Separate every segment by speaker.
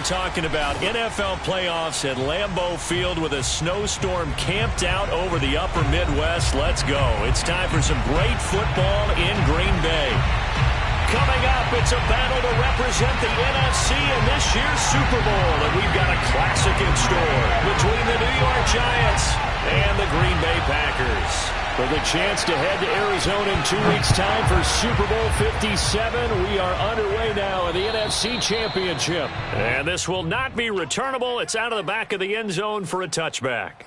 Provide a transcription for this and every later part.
Speaker 1: talking about NFL playoffs at Lambeau Field with a snowstorm camped out over the upper Midwest. Let's go. It's time for some great football in Green Bay. Coming up, it's a battle to represent the NFC in this year's Super Bowl. And we've got a classic in store between the New York Giants and the Green Bay Packers. With a chance to head to Arizona in 2 weeks' time for Super Bowl 57, we are underway now in the NFC Championship. And this will not be returnable. It's out of the back of the end zone for a touchback.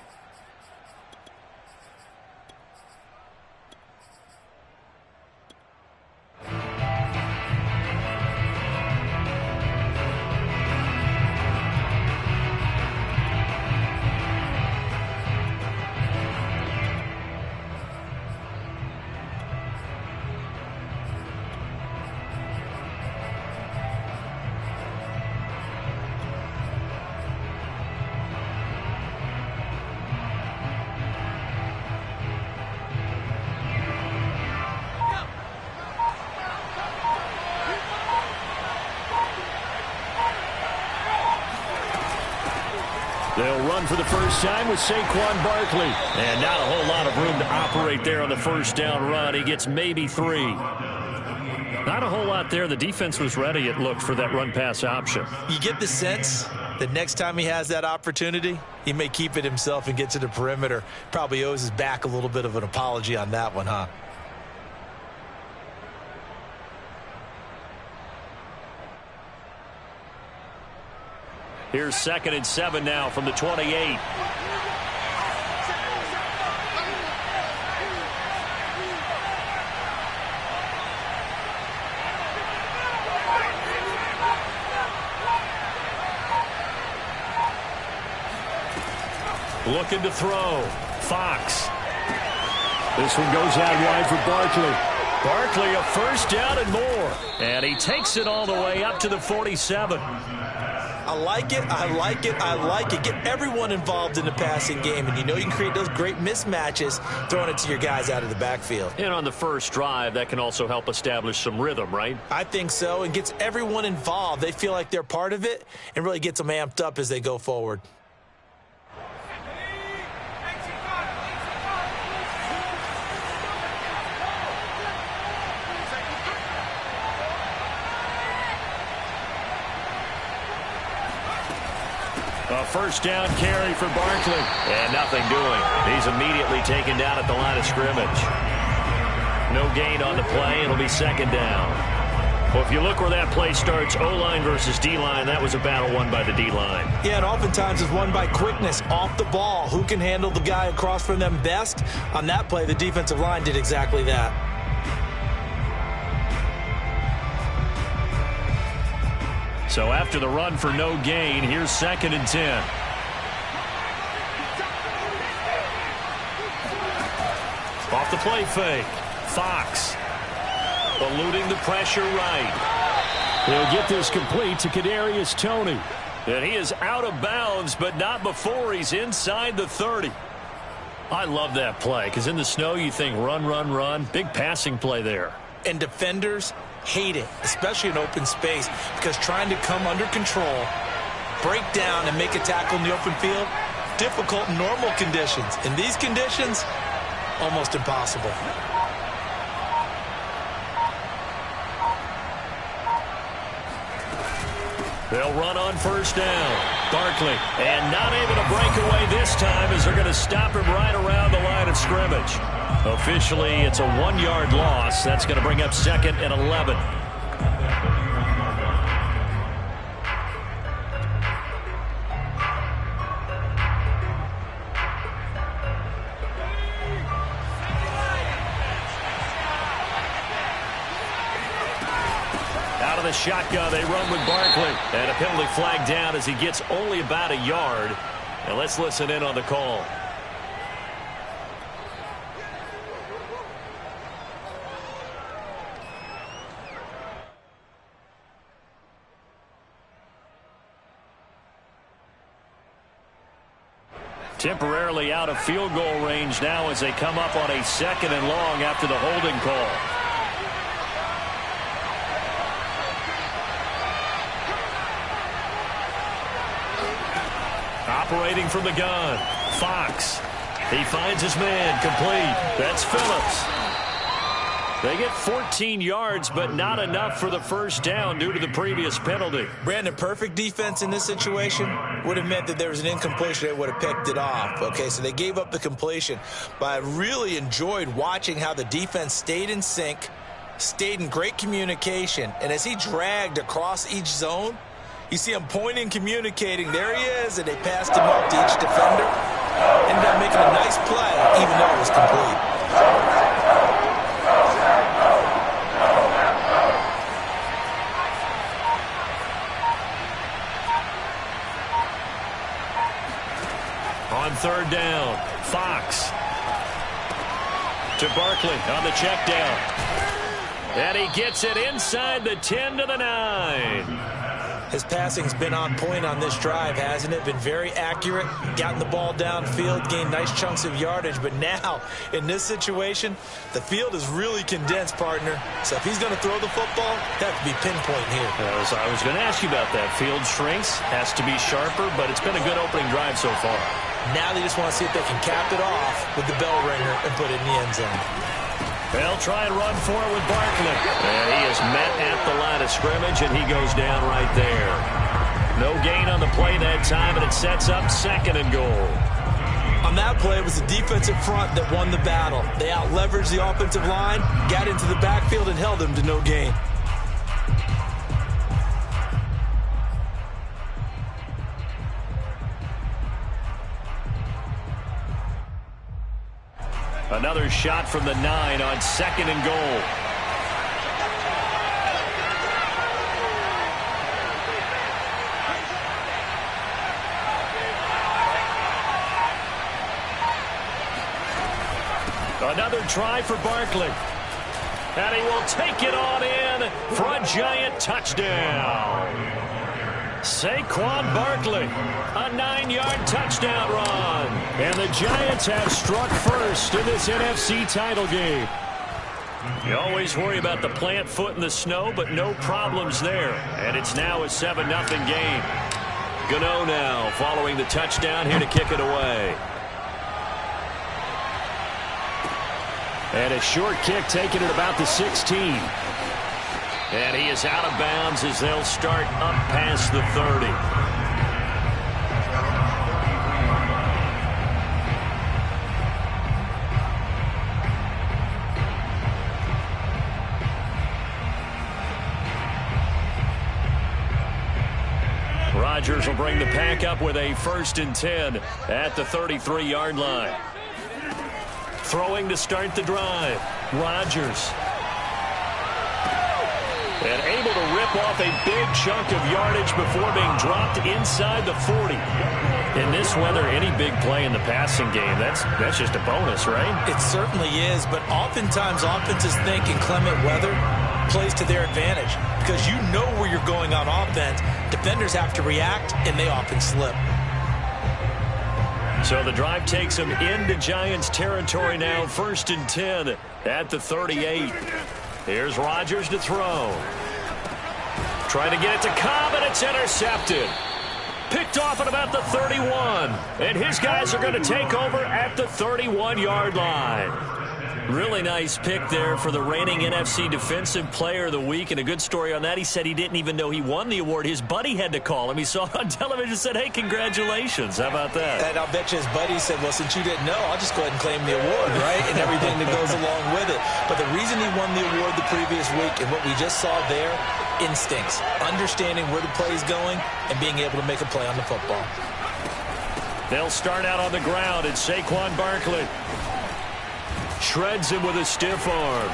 Speaker 1: They'll run for the first time with Saquon Barkley. And not a whole lot of room to operate there on the first down run. He gets maybe 3. Not a whole lot there. The defense was ready, it looked, for that run-pass option.
Speaker 2: You get the sense that next time he has that opportunity, he may keep it himself and get to the perimeter. Probably owes his back a little bit of an apology on that one, huh?
Speaker 1: Here's 2nd and 7 now from the 28. Looking to throw. Fox. This one goes out wide for Barkley. Barkley a first down and more. And he takes it all the way up to the 47.
Speaker 2: I like it, I like it, I like it. Get everyone involved in the passing game, and you know you can create those great mismatches throwing it to your guys out of the backfield.
Speaker 1: And on the first drive, that can also help establish some rhythm, right?
Speaker 2: I think so, and gets everyone involved. They feel like they're part of it and really gets them amped up as they go forward.
Speaker 1: A first down carry for Barkley. And nothing doing. He's immediately taken down at the line of scrimmage. No gain on the play. It'll be 2nd down. Well, if you look where that play starts, O-line versus D-line, that was a battle won by the D-line.
Speaker 2: Yeah, and oftentimes it's won by quickness off the ball. Who can handle the guy across from them best? On that play, the defensive line did exactly that.
Speaker 1: So after the run for no gain, here's 2nd and 10. Off the play fake. Fox. Eluding the pressure right. He'll get this complete to Kadarius Toney. And he is out of bounds, but not before he's inside the 30. I love that play, because in the snow you think run, run, run. Big passing play there.
Speaker 2: And defenders hate it, especially in open space, because trying to come under control, break down, and make a tackle in the open field, difficult in normal conditions. In these conditions, almost impossible.
Speaker 1: They'll run on first down. Barkley, and not able to break away this time as they're going to stop him right around the line of scrimmage. Officially, it's a 1-yard loss. That's going to bring up 2nd and 11. Out of the shotgun, they run with Barkley. And a penalty flag down as he gets only about a yard. And let's listen in on the call. Temporarily out of field goal range now as they come up on a 2nd and long after the holding call. Operating from the gun, Fox. He finds his man, complete. That's Phillips. They get 14 yards, but not enough for the first down due to the previous penalty.
Speaker 2: Brandon, perfect defense in this situation would have meant that there was an incompletion. They would have picked it off. Okay, so they gave up the completion. But I really enjoyed watching how the defense stayed in sync, stayed in great communication. And as he dragged across each zone, you see him pointing, communicating. There he is, and they passed him off to each defender. Ended up making a nice play, even though it was complete.
Speaker 1: On third down, Fox to Barkley on the check down. And he gets it inside the 10 to the 9.
Speaker 2: His passing's been on point on this drive, hasn't it? Been very accurate, gotten the ball downfield, gained nice chunks of yardage. But now, in this situation, the field is really condensed, partner. So if he's going to throw the football, that could be pinpoint here.
Speaker 1: I was going to ask you about that. Field shrinks, has to be sharper, but it's been a good opening drive so far.
Speaker 2: Now they just want to see if they can cap it off with the bell ringer and put it in the end zone.
Speaker 1: They'll try and run for it with Barkley. And he is met at the line of scrimmage, and he goes down right there. No gain on the play that time, and it sets up 2nd and goal.
Speaker 2: On that play, it was the defensive front that won the battle. They out-leveraged the offensive line, got into the backfield, and held them to no gain.
Speaker 1: Another shot from the 9 on 2nd and goal. Another try for Barkley. And he will take it on in for a giant touchdown. Saquon Barkley, a 9-yard touchdown run. And the Giants have struck first in this NFC title game. You always worry about the plant foot in the snow, but no problems there. And it's now a 7-0 game. Gano now following the touchdown here to kick it away. And a short kick taken at about the 16. And he is out of bounds as they'll start up past the 30. Rodgers will bring the pack up with a 1st and 10 at the 33-yard line. Throwing to start the drive. Rodgers. And able to rip off a big chunk of yardage before being dropped inside the 40. In this weather, any big play in the passing game, that's just a bonus, right?
Speaker 2: It certainly is, but oftentimes offenses think inclement weather plays to their advantage because you know where you're going on offense. Defenders have to react, and they often slip.
Speaker 1: So the drive takes them into Giants territory now, 1st and 10 at the 38. Here's Rodgers to throw. Trying to get it to Cobb, and it's intercepted. Picked off at about the 31. And his guys are going to take over at the 31-yard line. Really nice pick there for the reigning NFC Defensive Player of the Week. And a good story on that, he said he didn't even know he won the award. His buddy had to call him. He saw it on television and said, hey, congratulations. How about that?
Speaker 2: And I'll bet you his buddy said, well, since you didn't know, I'll just go ahead and claim the award, right? And everything that goes along with it. But the reason he won the award the previous week and what we just saw there, instincts, understanding where the play is going and being able to make a play on the football.
Speaker 1: They'll start out on the ground, and Saquon Barkley shreds him with a stiff arm.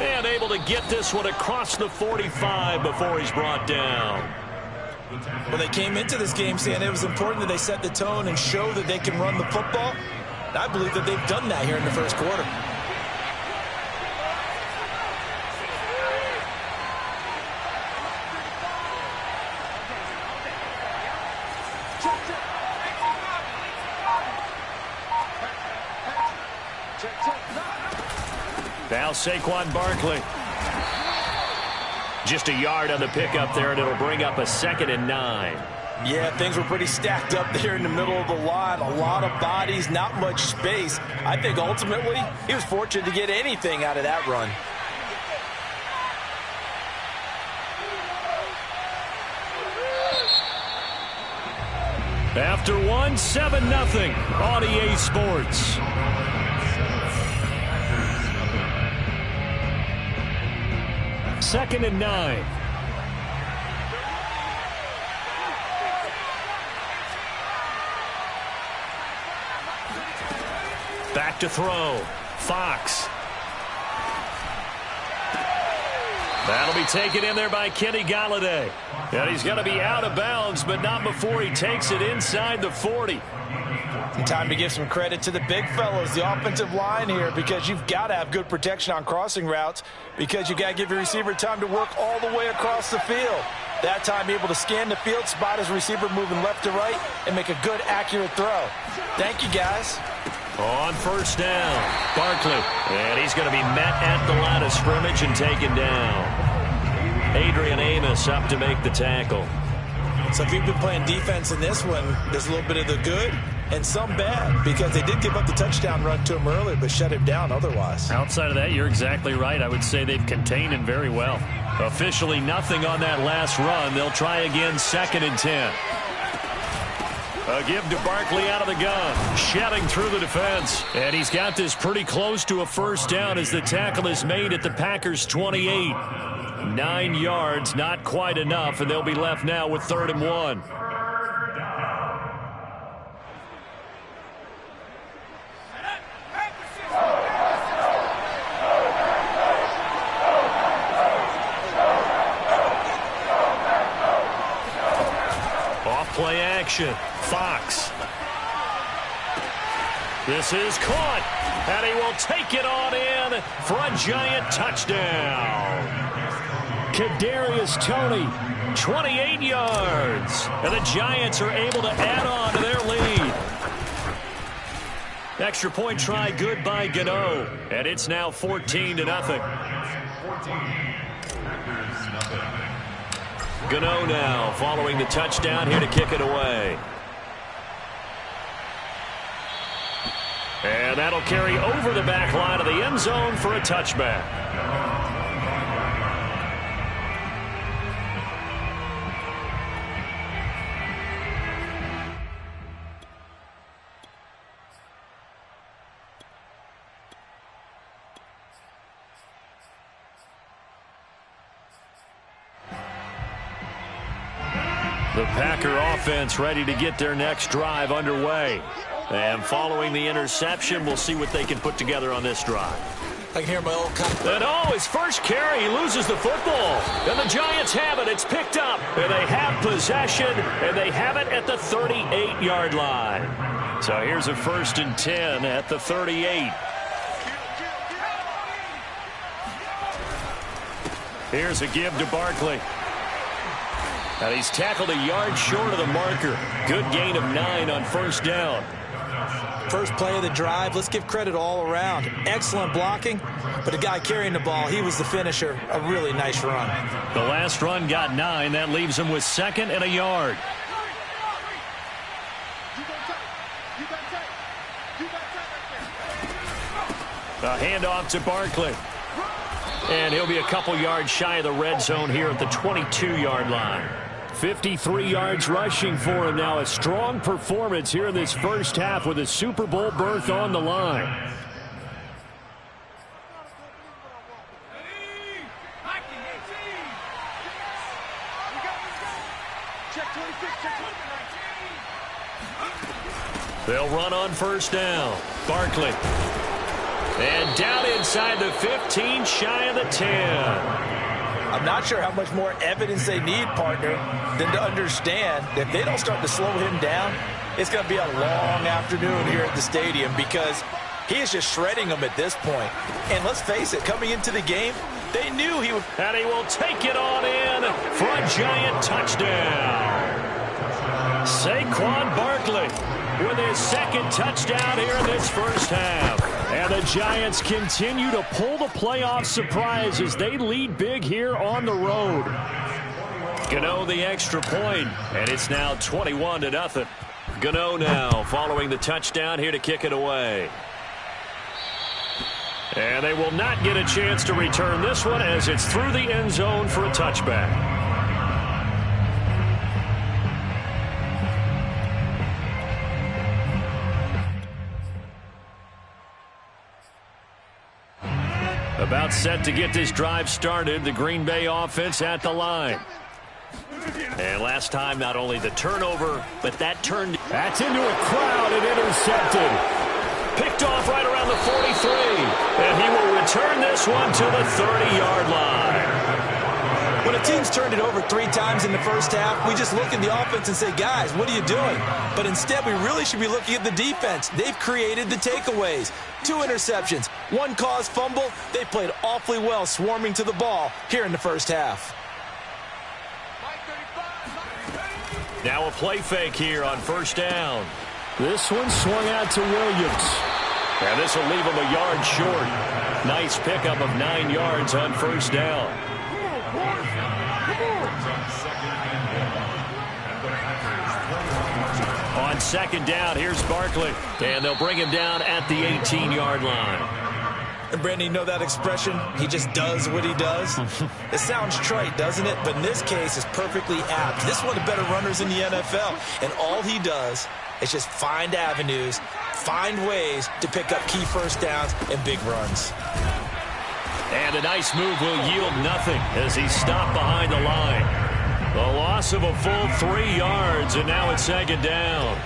Speaker 1: And able to get this one across the 45 before he's brought down.
Speaker 2: Well, they came into this game saying it was important that they set the tone and show that they can run the football. And I believe that they've done that here in the first quarter.
Speaker 1: Now Saquon Barkley. Just a yard on the pickup there, and it'll bring up a 2nd and 9.
Speaker 2: Yeah, things were pretty stacked up there in the middle of the line. A lot of bodies, not much space. I think ultimately he was fortunate to get anything out of that run.
Speaker 1: After one, 7-0 on EA Sports. Second and 9. Back to throw. Fox. That'll be taken in there by Kenny Galladay. And he's going to be out of bounds, but not before he takes it inside the 40.
Speaker 2: Time to give some credit to the big fellows, the offensive line here, because you've got to have good protection on crossing routes because you've got to give your receiver time to work all the way across the field. That time able to scan the field, spot his receiver moving left to right, and make a good, accurate throw. Thank you, guys.
Speaker 1: On first down, Barkley. And he's going to be met at the line of scrimmage and taken down. Adrian Amos up to make the tackle.
Speaker 2: So if you've been playing defense in this one, there's a little bit of the good and some bad because they did give up the touchdown run to him earlier but shut him down otherwise.
Speaker 1: Outside of that, you're exactly right. I would say they've contained him very well. Officially nothing on that last run. They'll try again, 2nd and 10. A give to Barkley out of the gun, shedding through the defense. And he's got this pretty close to a first down as the tackle is made at the Packers' 28. 9 yards, not quite enough, and they'll be left now with 3rd and 1. Off-play action. Fox. This is caught, and he will take it on in for a giant touchdown. Kadarius Toney, 28 yards, and the Giants are able to add on to their lead. Extra point try good by Gano, and it's now 14-0. Gano now following the touchdown here to kick it away. And that'll carry over the back line of the end zone for a touchback. The Packer offense ready to get their next drive underway. And following the interception, we'll see what they can put together on this drive.
Speaker 2: I can hear my old cut.
Speaker 1: And his first carry, he loses the football. And the Giants have it. It's picked up. And they have possession, and they have it at the 38-yard line. So here's a 1st and 10 at the 38. Here's a give to Barkley. And he's tackled a yard short of the marker. Good gain of 9 on first down.
Speaker 2: First play of the drive, let's give credit all around. Excellent blocking, but the guy carrying the ball, he was the finisher. A really nice run.
Speaker 1: The last run got 9. That leaves him with 2nd and a yard. A handoff to Barkley. And he'll be a couple yards shy of the red zone here at the 22-yard line. 53 yards rushing for him now. A strong performance here in this first half with a Super Bowl berth on the line. They'll run on first down. Barkley. And down inside the 15, shy of the 10.
Speaker 2: I'm not sure how much more evidence they need, partner, than to understand that if they don't start to slow him down, it's going to be a long afternoon here at the stadium because he is just shredding them at this point. And let's face it, coming into the game, they knew he would.
Speaker 1: And he will take it on in for a giant touchdown. Saquon Barkley with his 2nd touchdown here in this first half. And the Giants continue to pull the playoff surprise as they lead big here on the road. Gano the extra point, and it's now 21-0. Gano now following the touchdown here to kick it away. And they will not get a chance to return this one as it's through the end zone for a touchback. About set to get this drive started, the Green Bay offense at the line. And last time, not only the turnover, but that turned. That's into a crowd and intercepted. Picked off right around the 43. And he will return this one to the 30-yard line.
Speaker 2: When a team's turned it over 3 times in the first half, we just look at the offense and say, guys, what are you doing? But instead, we really should be looking at the defense. They've created the takeaways. 2 interceptions, 1 caused fumble. They played awfully well swarming to the ball here in the first half.
Speaker 1: Now a play fake here on first down. This one swung out to Williams. And this will leave him a yard short. Nice pickup of 9 yards on first down. On second down, here's Barkley. And they'll bring him down at the 18-yard line.
Speaker 2: And Brandon, you know that expression? He just does what he does. It sounds trite, doesn't it? But in this case, it's perfectly apt. This is one of the better runners in the NFL. And all he does is just find avenues, find ways to pick up key first downs and big runs.
Speaker 1: And a nice move will yield nothing as he's stopped behind the line. A loss of a full 3 yards, and now it's second down.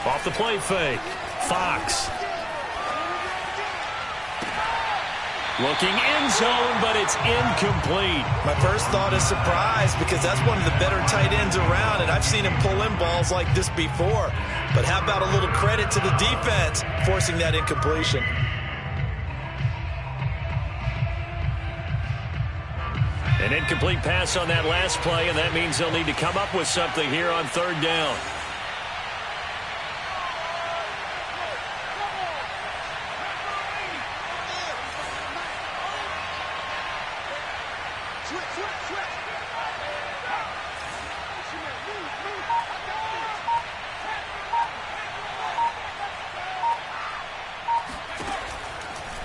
Speaker 1: Off the play fake, Fox. Looking end zone, but it's incomplete.
Speaker 2: My first thought is surprise because that's one of the better tight ends around, and I've seen him pull in balls like this before. But how about a little credit to the defense forcing that incompletion?
Speaker 1: An incomplete pass on that last play, and that means they'll need to come up with something here on third down.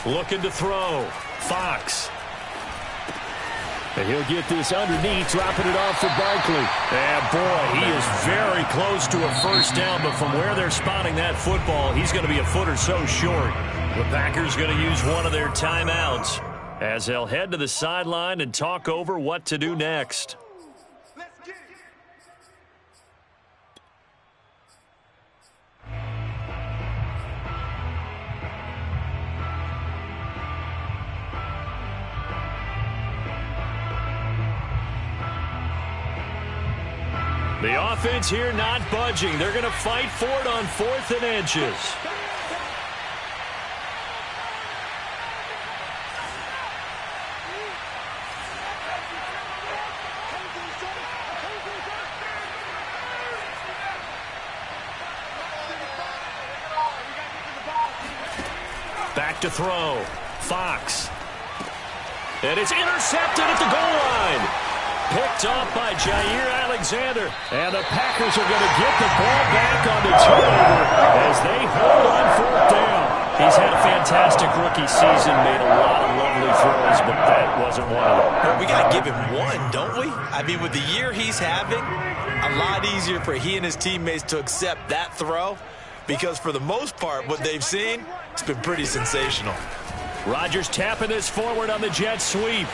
Speaker 1: Looking to throw. Fox. And he'll get this underneath, dropping it off for Barkley. And, boy, he is very close to a first down, but from where they're spotting that football, he's going to be a foot or so short. The Packers going to use one of their timeouts as they'll head to the sideline and talk over what to do next. The offense here not budging. They're going to fight for it on 4th and inches. Back to throw. Fox. And it's intercepted at the goal line. Picked off by Jair Alexander. And the Packers are going to get the ball back on the turnover as they hold on 4th down. He's had a fantastic rookie season, made a lot of lovely throws, but that wasn't one of them.
Speaker 2: Well, we got to give him one, don't we? I mean, with the year he's having, a lot easier for he and his teammates to accept that throw because for the most part, what they've seen, it's been pretty sensational.
Speaker 1: Rodgers tapping this forward on the jet sweep.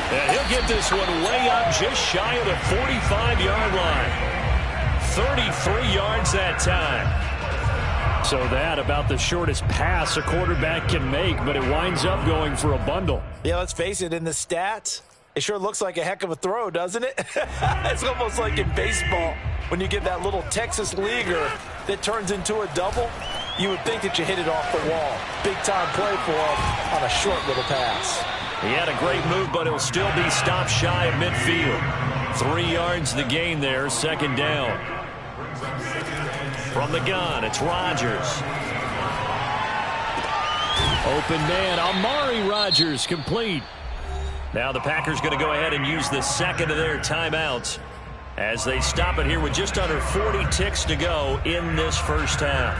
Speaker 1: And he'll get this one way up just shy of the 45-yard line. 33 yards that time. So that about the shortest pass a quarterback can make, but it winds up going for a bundle.
Speaker 2: Yeah, let's face it, in the stats, it sure looks like a heck of a throw, doesn't it? It's almost like in baseball when you get that little Texas leaguer that turns into a double. You would think that you hit it off the wall. Big-time play for him on a short little pass.
Speaker 1: He had a great move, but he'll still be stopped shy of midfield. 3 yards the gain there, second down. From the gun, it's Rodgers. Open man, Amari Rodgers, complete. Now the Packers going to go ahead and use the second of their timeouts as they stop it here with just under 40 ticks to go in this first half.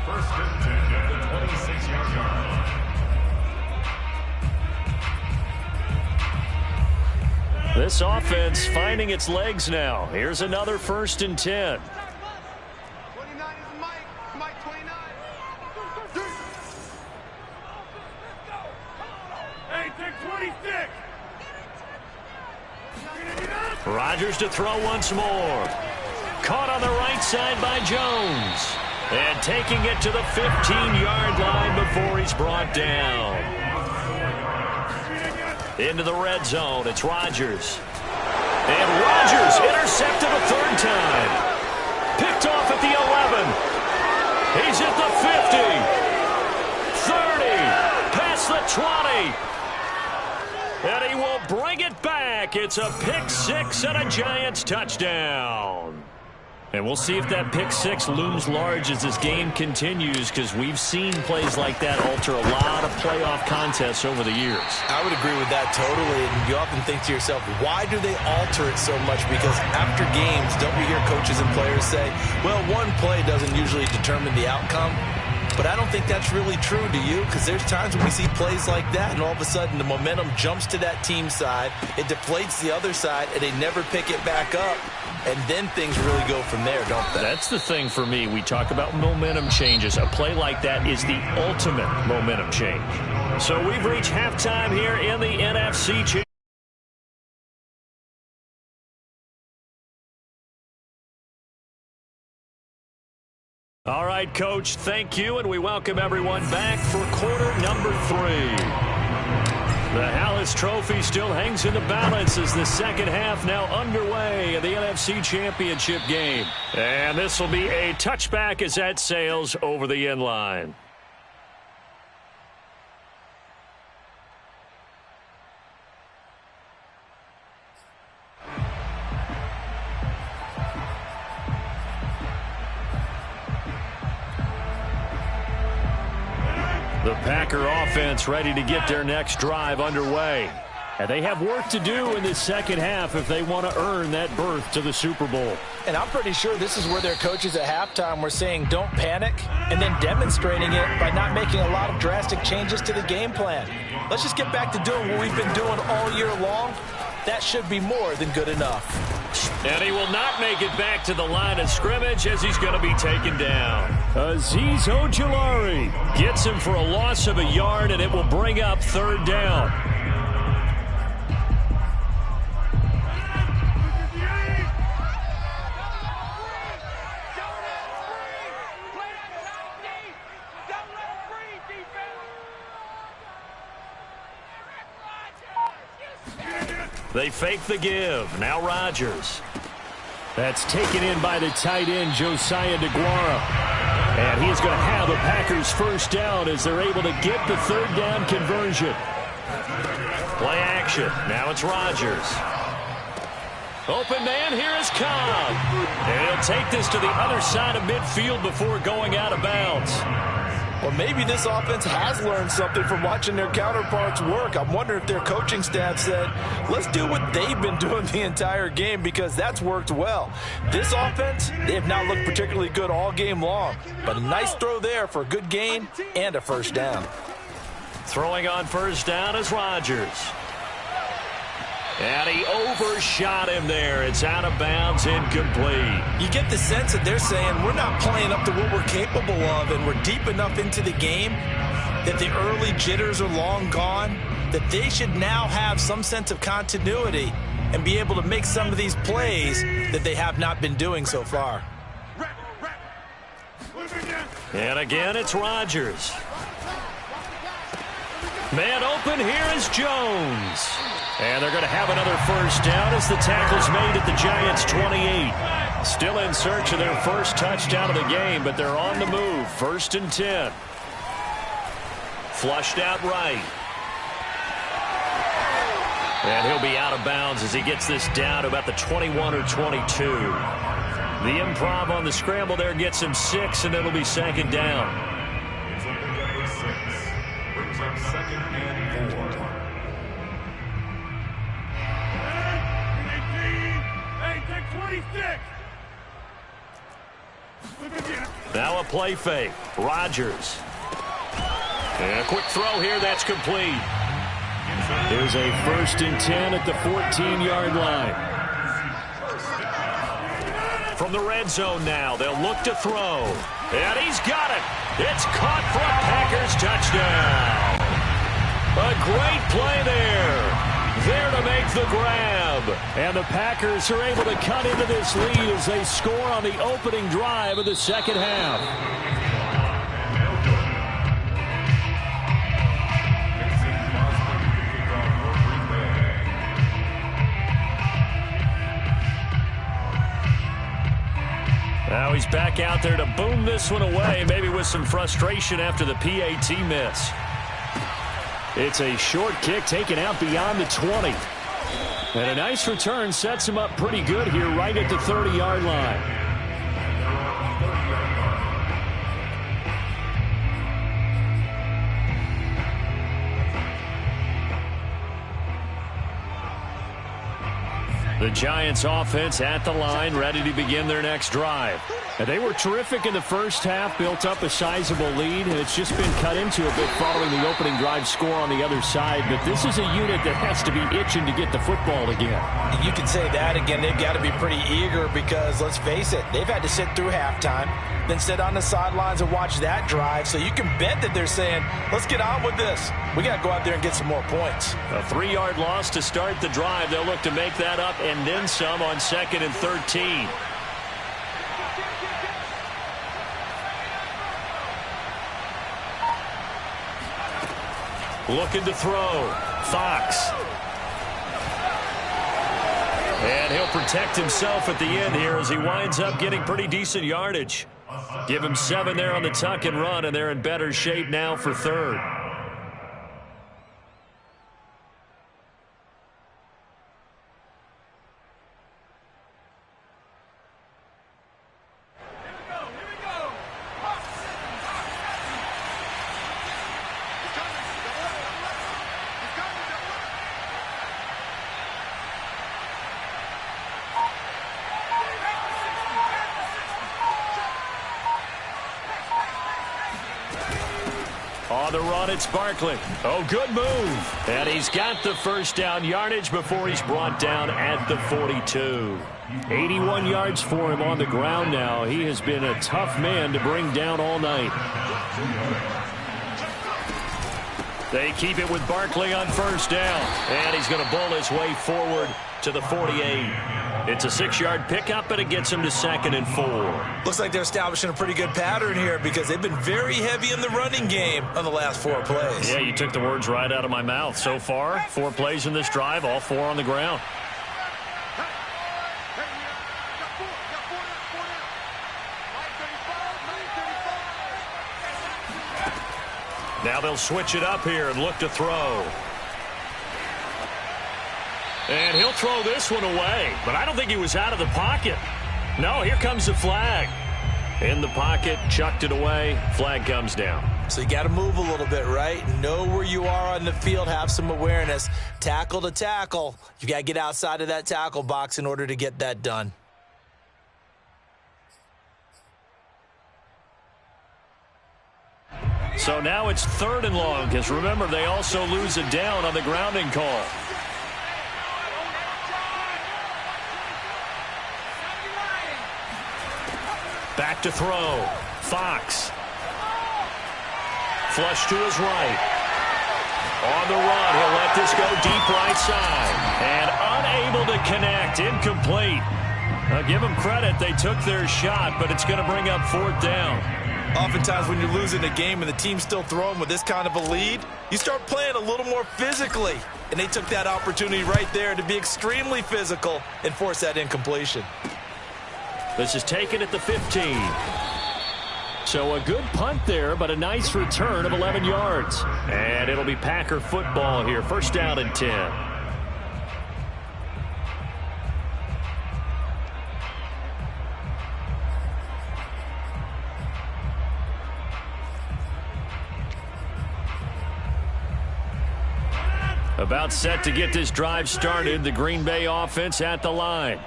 Speaker 3: First and 10 at the 26-yard line.
Speaker 1: This offense finding its legs now. Here's another first and 10.
Speaker 3: 29 is Mike. Mike 29. Hey, take 26.
Speaker 1: Rodgers to throw once more. Caught on the right side by Jones. And taking it to the 15-yard line before he's brought down. Into the red zone, it's Rodgers. And Rodgers intercepted a third time. Picked off at the 11. He's at the 50. 30. Past the 20. And he will bring it back. It's a pick six and a Giants touchdown. And we'll see if that pick six looms large as this game continues, because we've seen plays like that alter a lot of playoff contests over the years.
Speaker 2: I would agree with that totally. And you often think to yourself, why do they alter it so much? Because after games, don't we hear coaches and players say, well, one play doesn't usually determine the outcome. But I don't think that's really true, do you? Because there's times when we see plays like that, and all of a sudden the momentum jumps to that team side, it deflates the other side, and they never pick it back up. And then things really go from there, don't they?
Speaker 1: That's the thing for me. We talk about momentum changes. A play like that is the ultimate momentum change. So we've reached halftime here in the NFC Championship. All right, Coach, thank you, and we welcome everyone back for quarter number 3. The Hallis Trophy still hangs in the balance as the second half now underway in the NFC Championship game. And this will be a touchback as that sails over the end line. The Packer offense ready to get their next drive underway. And they have work to do in this second half if they want to earn that berth to the Super Bowl.
Speaker 2: And I'm pretty sure this is where their coaches at halftime were saying don't panic, and then demonstrating it by not making a lot of drastic changes to the game plan. Let's just get back to doing what we've been doing all year long. That should be more than good enough.
Speaker 1: And he will not make it back to the line of scrimmage as he's going to be taken down. Azeez Ojulari gets him for a loss of a yard, and it will bring up third down. They fake the give. Now Rodgers. That's taken in by the tight end, Josiah DeGuara. And he's going to have a Packers first down as they're able to get the third down conversion. Play action. Now it's Rodgers. Open man, here is Cobb. And he'll take this to the other side of midfield before going out of bounds.
Speaker 2: Well, maybe this offense has learned something from watching their counterparts work. I'm wondering if their coaching staff said, let's do what they've been doing the entire game, because that's worked well. This offense, they have not looked particularly good all game long. But a nice throw there for a good gain and a first down.
Speaker 1: Throwing on first down is Rodgers. And he overshot him there. It's out of bounds, incomplete.
Speaker 2: You get the sense that they're saying we're not playing up to what we're capable of, and we're deep enough into the game that the early jitters are long gone, that they should now have some sense of continuity and be able to make some of these plays that they have not been doing so far.
Speaker 1: And again, it's Rodgers. Man open, here is Jones. And they're going to have another first down as the tackle's made at the Giants' 28. Still in search of their first touchdown of the game, but they're on the move. 1st and 10. Flushed out right. And he'll be out of bounds as he gets this down to about the 21 or 22. The improv on the scramble there gets him 6, and it'll be 2nd down. Now a play fake. Rodgers. And a quick throw here. That's complete. There's a 1st and 10 at the 14-yard line. From the red zone now, they'll look to throw. And he's got it. It's caught for a Packers touchdown. A great play there. There to make the grab. And the Packers are able to cut into this lead as they score on the opening drive of the second half. Now he's back out there to boom this one away, maybe with some frustration after the PAT miss. It's a short kick taken out beyond the 20. And a nice return sets him up pretty good here right at the 30-yard line. The Giants offense at the line, ready to begin their next drive. And they were terrific in the first half, built up a sizable lead, and it's just been cut into a bit following the opening drive score on the other side. But this is a unit that has to be itching to get the football again.
Speaker 2: You can say that again. They've got to be pretty eager because, let's face it, they've had to sit through halftime, then sit on the sidelines and watch that drive. So you can bet that they're saying, let's get on with this. We got to go out there and get some more points.
Speaker 1: A 3-yard loss to start the drive. They'll look to make that up and then some on 2nd and 13. Looking to throw. Fox. And he'll protect himself at the end here as he winds up getting pretty decent yardage. Give him 7 there on the tuck and run, and they're in better shape now for 3rd. On the run, it's Barkley. Oh, good move. And he's got the first down yardage before he's brought down at the 42. 81 yards for him on the ground now. He has been a tough man to bring down all night. They keep it with Barkley on first down. And he's going to bull his way forward to the 48. It's a 6-yard pickup, but it gets him to 2nd and 4.
Speaker 2: Looks like they're establishing a pretty good pattern here because they've been very heavy in the running game on the last 4 plays.
Speaker 1: Yeah, you took the words right out of my mouth. So far, 4 plays in this drive, all 4 on the ground. Now they'll switch it up here and look to throw. And he'll throw this one away, but I don't think he was out of the pocket. No, here comes the flag. In the pocket, chucked it away, flag comes down.
Speaker 2: So you got to move a little bit, right? Know where you are on the field, have some awareness. Tackle to tackle. You got to get outside of that tackle box in order to get that done.
Speaker 1: So now it's 3rd and long, because remember, they also lose a down on the grounding call. Back to throw. Fox. Flush to his right. On the run, he'll let this go deep right side. And unable to connect. Incomplete. I'll give them credit. They took their shot, but it's going to bring up 4th down.
Speaker 2: Oftentimes when you're losing a game and the team's still throwing with this kind of a lead, you start playing a little more physically. And they took that opportunity right there to be extremely physical and force that incompletion.
Speaker 1: This is taken at the 15. So a good punt there, but a nice return of 11 yards. And it'll be Packer football here. First down and 10. About set to get this drive started. The Green Bay offense at the line.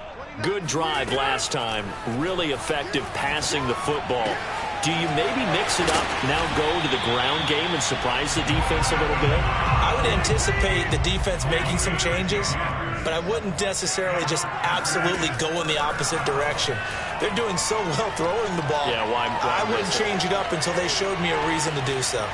Speaker 1: Good drive last time. Really effective passing the football. Do you maybe mix it up, now go to the ground game and surprise the defense a little bit?
Speaker 2: I would anticipate the defense making some changes, but I wouldn't necessarily just absolutely go in the opposite direction. They're doing so well throwing the ball.
Speaker 1: Yeah, why
Speaker 2: I wouldn't change it up until they showed me a reason to do so.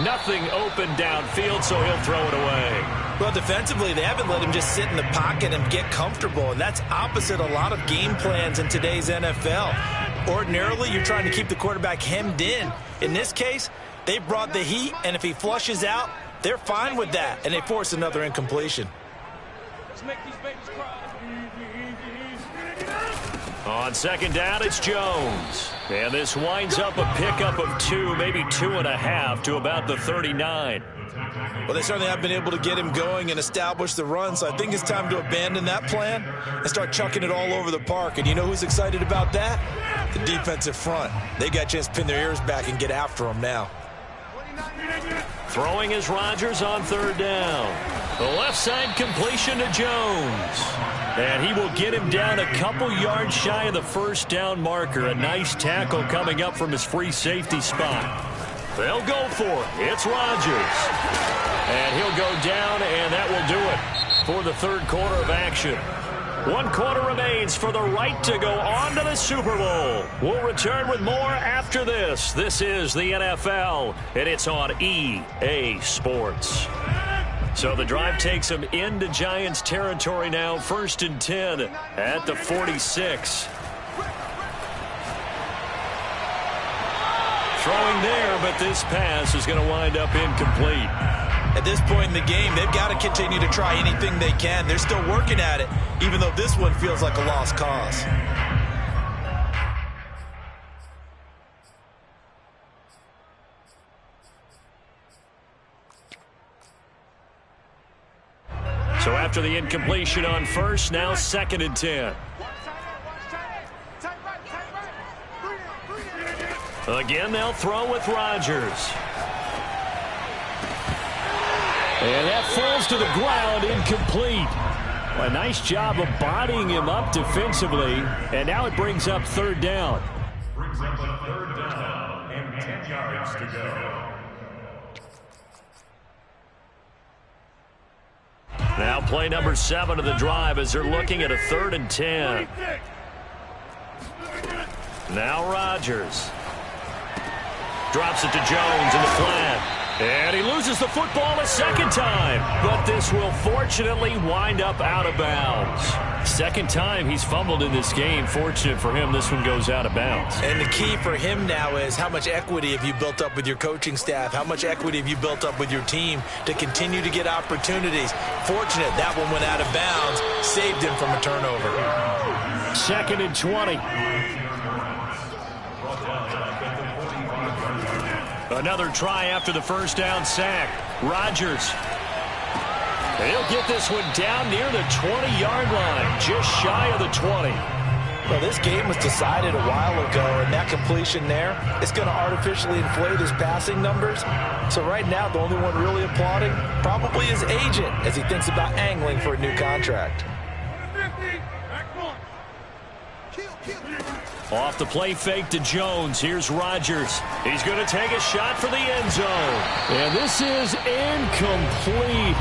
Speaker 1: Nothing open downfield, so he'll throw it away.
Speaker 2: Well, defensively, they haven't let him just sit in the pocket and get comfortable, and that's opposite a lot of game plans in today's NFL. Ordinarily, you're trying to keep the quarterback hemmed in. In this case, they brought the heat, and if he flushes out, they're fine with that, and they force another incompletion.
Speaker 3: Let's make these babies cry.
Speaker 1: On second down, it's Jones. And this winds up a pickup of 2, maybe 2.5 to about the 39.
Speaker 2: Well, they certainly have been able to get him going and establish the run, so I think it's time to abandon that plan and start chucking it all over the park. And you know who's excited about that? The defensive front. They got a chance to pin their ears back and get after him now.
Speaker 1: Throwing is Rodgers on third down. The left side completion to Jones. And he will get him down a couple yards shy of the first down marker. A nice tackle coming up from his free safety spot. They'll go for it. It's Rodgers. And he'll go down, and that will do it for the third quarter of action. 1 quarter remains for the right to go on to the Super Bowl. We'll return with more after this. This is the NFL, and it's on EA Sports. So the drive takes him into Giants territory now. 1st and 10 at the 46. Throwing there, but this pass is going to wind up incomplete.
Speaker 2: At this point in the game, they've got to continue to try anything they can. They're still working at it, even though this one feels like a lost cause.
Speaker 1: So after the incompletion on first, now 2nd and 10. Again, they'll throw with Rodgers. And that falls to the ground, incomplete. A nice job of bodying him up defensively. And now it brings up 3rd down.
Speaker 4: Brings up a 3rd down and 10 yards to go.
Speaker 1: Now play number 7 of the drive as they're looking at a 3rd and 10. Now Rodgers. Drops it to Jones in the flat. And he loses the football a second time. But this will fortunately wind up out of bounds. Second time he's fumbled in this game. Fortunate for him, this one goes out of bounds.
Speaker 2: And the key for him now is how much equity have you built up with your coaching staff? How much equity have you built up with your team to continue to get opportunities? Fortunate that one went out of bounds. Saved him from a turnover.
Speaker 1: 2nd and 20. Another try after the first down sack. Rodgers. He'll get this one down near the 20-yard line, just shy of the 20.
Speaker 2: Well, this game was decided a while ago, and that completion there is going to artificially inflate his passing numbers. So right now, the only one really applauding probably his agent as he thinks about angling for a new contract.
Speaker 1: Off the play fake to Jones. Here's Rodgers. He's going to take a shot for the end zone. And this is incomplete.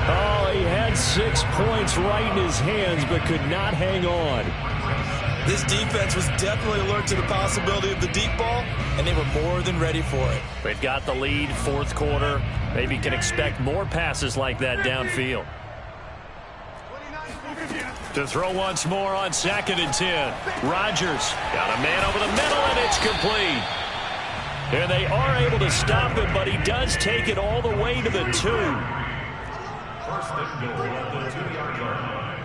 Speaker 1: Oh, he had 6 points right in his hands, but could not hang on.
Speaker 2: This defense was definitely alert to the possibility of the deep ball, and they were more than ready for it.
Speaker 1: They've got the lead, 4th quarter. Maybe can expect more passes like that downfield. To throw once more on 2nd and 10. Rodgers got a man over the middle, and it's complete. And they are able to stop him, but he does take it all the way to the 2.
Speaker 4: First and goal at the 2-yard line.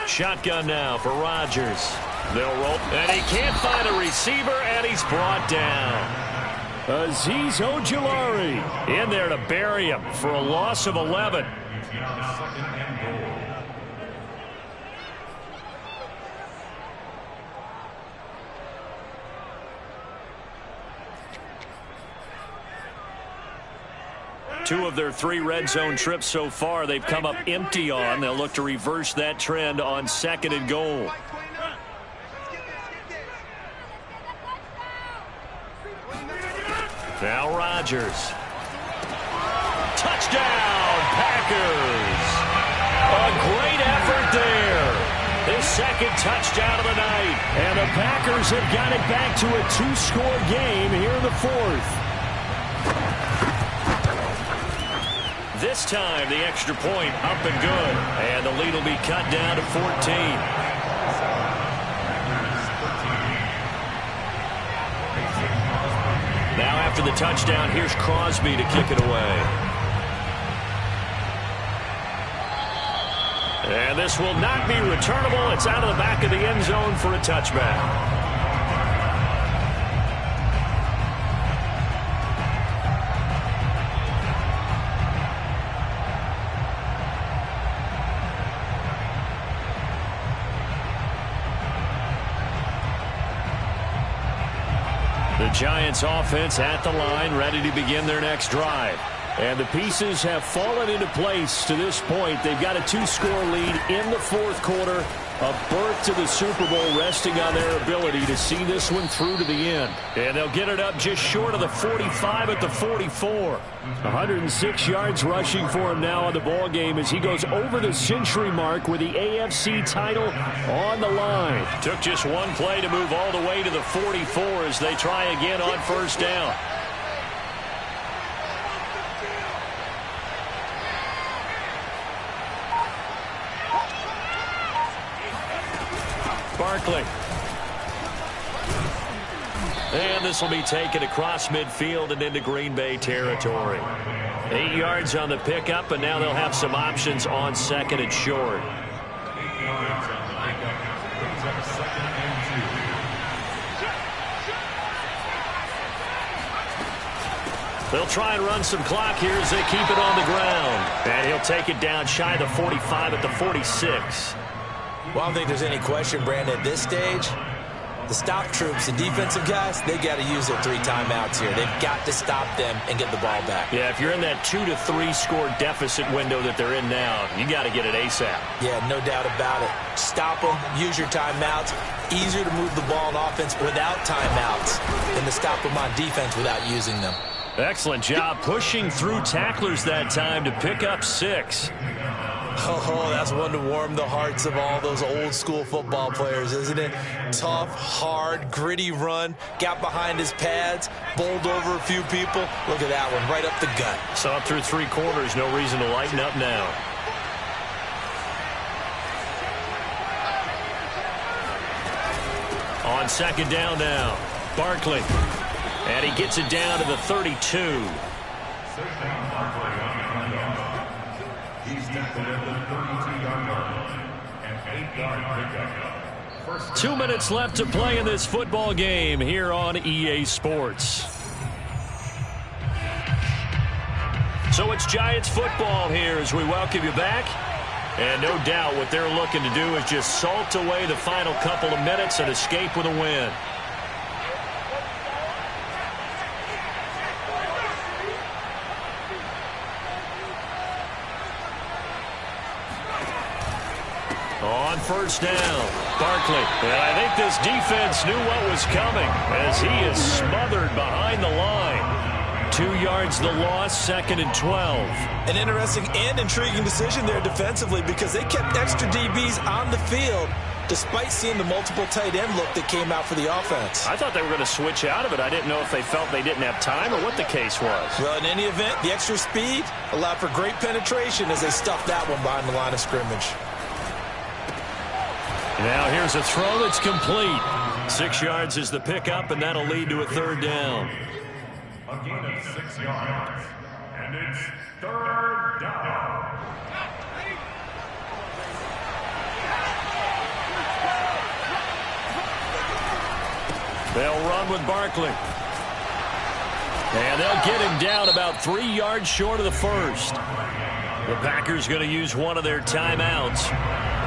Speaker 1: Shotgun now for Rodgers. They'll roll, and he can't find a receiver, and he's brought down. Azeez Ojulari in there to bury him for a loss of 11.
Speaker 4: Second and goal.
Speaker 1: Two of their 3 red zone trips so far, they've come up empty on. They'll look to reverse that trend on 2nd and goal. Now Rodgers. Touchdown, Packers. A great effort there. His 2nd touchdown of the night. And the Packers have got it back to a 2-score game here in the 4th. This time, the extra point up and good. And the lead will be cut down to 14. Now after the touchdown, here's Crosby to kick it away. And this will not be returnable. It's out of the back of the end zone for a touchback. The Giants offense at the line, ready to begin their next drive. And the pieces have fallen into place to this point. They've got a 2-score lead in the 4th quarter. A berth to the Super Bowl resting on their ability to see this one through to the end. And they'll get it up just short of the 45 at the 44. 106 yards rushing for him now on the ball game as he goes over the century mark with the AFC title on the line. Took just one play to move all the way to the 44 as they try again on 1st down. Barkley. And this will be taken across midfield and into Green Bay territory. 8 yards on the pickup, and now they'll have some options on 2nd and short.
Speaker 4: 8 yards on the pickup. Brings up 2nd and 2.
Speaker 1: They'll try and run some clock here as they keep it on the ground. And he'll take it down shy of the 45 at the 46.
Speaker 2: Well, I don't think there's any question, Brandon, at this stage, the stop troops, the defensive guys, they got to use their 3 timeouts here. They've got to stop them and get the ball back.
Speaker 1: Yeah, if you're in that 2 to 3 score deficit window that they're in now, you got to get it ASAP.
Speaker 2: Yeah, no doubt about it. Stop them, use your timeouts. Easier to move the ball on offense without timeouts than to stop them on defense without using them.
Speaker 1: Excellent job pushing through tacklers that time to pick up 6.
Speaker 2: Oh, that's one to warm the hearts of all those old-school football players, isn't it? Tough, hard, gritty run, got behind his pads, bowled over a few people. Look at that one, right up the gut.
Speaker 1: So up through 3 quarters, no reason to lighten up now. On 2nd down now, Barkley. And he gets it down to the 32.
Speaker 4: 6th down, Barkley on the handoff. He's tackled at the 32-yard line. An 8-yard pickup.
Speaker 1: 2 minutes left to play in this football game here on EA Sports. So it's Giants football here as we welcome you back. And no doubt what they're looking to do is just salt away the final couple of minutes and escape with a win. On 1st down, Barkley. And I think this defense knew what was coming as he is smothered behind the line. 2 yards the loss, 2nd and 12.
Speaker 2: An interesting and intriguing decision there defensively because they kept extra DBs on the field despite seeing the multiple tight end look that came out for the offense.
Speaker 1: I thought they were going to switch out of it. I didn't know if they felt they didn't have time or what the case was.
Speaker 2: Well, in any event, the extra speed allowed for great penetration as they stuffed that one behind the line of scrimmage.
Speaker 1: Now here's a throw that's complete. 6 yards is the pickup, and that'll lead to a third down.
Speaker 4: A gain of 6 yards. And it's third down.
Speaker 1: They'll run with Barkley. And they'll get him down about 3 yards short of the first. The Packers going to use one of their timeouts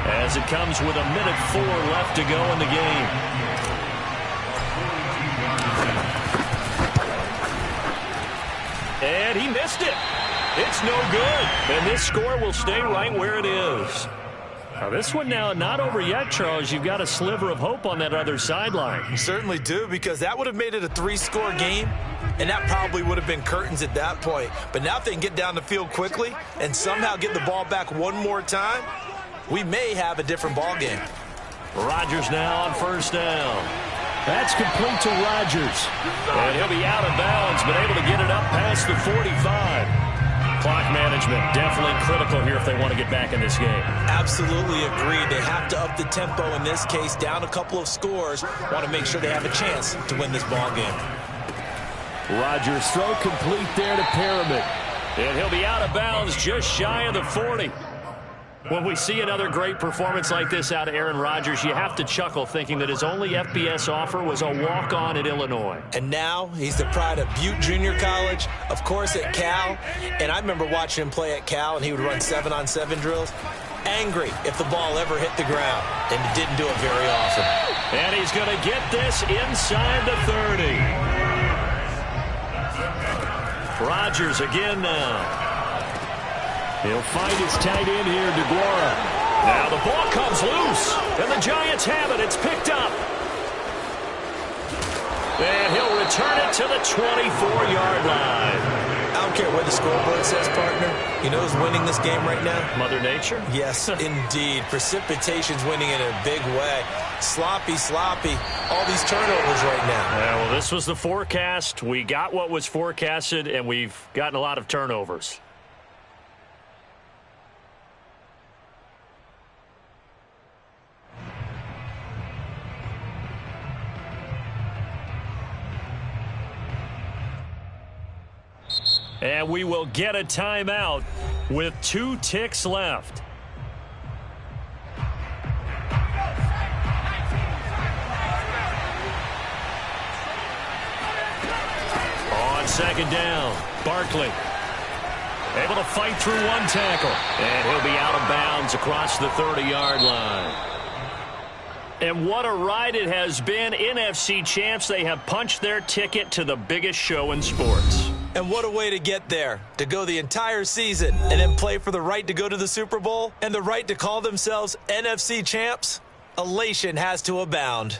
Speaker 1: as it comes with 1:04 left to go in the game. And he missed it. It's no good. And this score will stay right where it is. Now this one now not over yet, Charles. You've got a sliver of hope on that other sideline.
Speaker 2: You certainly do, because that would have made it a 3-score game, and that probably would have been curtains at that point. But now if they can get down the field quickly and somehow get the ball back one more time, we may have a different ball game.
Speaker 1: Rodgers now on first down. That's complete to Rodgers. And he'll be out of bounds, but able to get it up past the 45. Clock management definitely critical here if they want to get back in this game.
Speaker 2: Absolutely agreed. They have to up the tempo in this case, down a couple of scores. Want to make sure they have a chance to win this ball game.
Speaker 1: Rodgers throw complete there to Pyramid. And he'll be out of bounds just shy of the 40. When we see another great performance like this out of Aaron Rodgers, you have to chuckle thinking that his only FBS offer was a walk-on at Illinois.
Speaker 2: And now he's the pride of Butte Junior College, of course at Cal. And I remember watching him play at Cal, and he would run 7-on-7 drills. Angry if the ball ever hit the ground, and he didn't do it very often.
Speaker 1: And he's going to get this inside the 30. Rodgers again now. He'll find his tight end here, DeGuara. Now the ball comes loose, and the Giants have it. It's picked up. And he'll return it to the 24-yard line.
Speaker 2: I don't care what the scoreboard says, partner. You know who's winning this game right now?
Speaker 1: Mother Nature?
Speaker 2: Yes, indeed. Precipitation's winning in a big way. Sloppy. All these turnovers right now.
Speaker 1: Yeah, well, this was the forecast. We got what was forecasted, and we've gotten a lot of turnovers. And we will get a timeout with 2 ticks left. On second down, Barkley able to fight through one tackle. And he'll be out of bounds across the 30-yard line. And what a ride it has been. NFC champs, they have punched their ticket to the biggest show in sports.
Speaker 2: And what a way to get there, to go the entire season and then play for the right to go to the Super Bowl and the right to call themselves NFC champs. Elation has to abound.